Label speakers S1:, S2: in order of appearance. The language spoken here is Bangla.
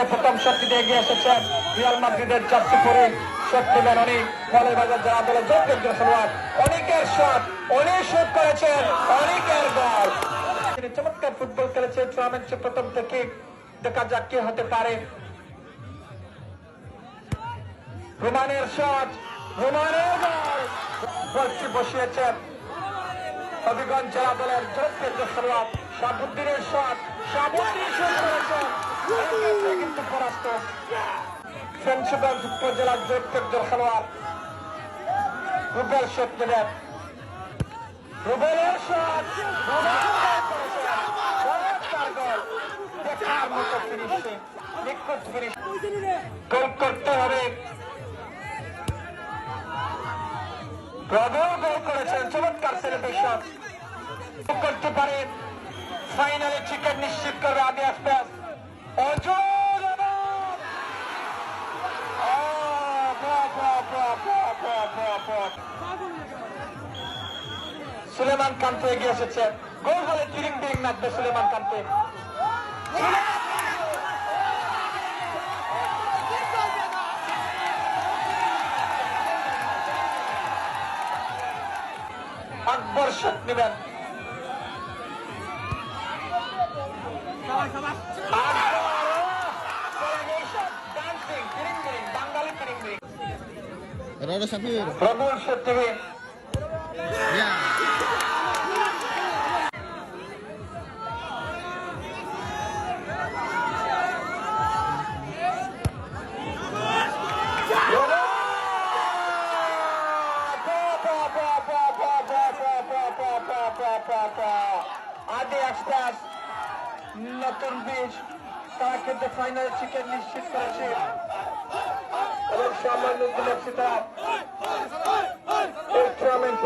S1: করে প্রথম শটটিতে এগিয়ে এসেছেন রিয়াল মাদ্রিদের জার্সি পরে শট নেবেন অনেক মৌলভীবাজার জেলা দলের যোগ্য একজন খেলোয়াড়। অনেকের শট, অনেক শট করেছেন, অনেকের গোল। তিনি চমৎকার ফুটবল খেলেছেন টুর্নামেন্টের প্রথম থেকে। দেখা যাক কি হতে পারে। রোমানের শট, রোমানের গোল। বলটি বসিয়েছেন হবিগঞ্জ জেলা দলের যোগ্য একজন খেলোয়াড় শাহাবুদ্দিনের শট, শাহাবুদ্দিন শট করেছেন কিন্তু পরাস্ত। ফেঞ্চুগঞ্জ উপজেলার যোগ্য একজন খেলোয়াড় রুবেল শট নেবেন। রুবেলের শট, দেখার মতো ফিনিশিং, নিখুঁত ফিনিশিং। গোল করতে হবে। প্রবল গোল করেছেন, চমৎকার সেলিব্রেশন করতে পারে। ফাইনালে টিকিট নিশ্চিত করবে আদি এক্সপ্রেস। সুলেমান কান্তে এগিয়ে এসেছে। গোল হলে তিরিং বিরিং নাচবে সুলেমান কান্তে। আকবর শট নেবেন।
S2: Rada Sapir.
S1: প্রবল শট নেবেন। আদি এক্সপ্রেস নতুন বীজ তারা কিন্তু ফাইনাল টিকিট নিশ্চিত করেছে এবং সামান্য এই টুর্নামেন্ট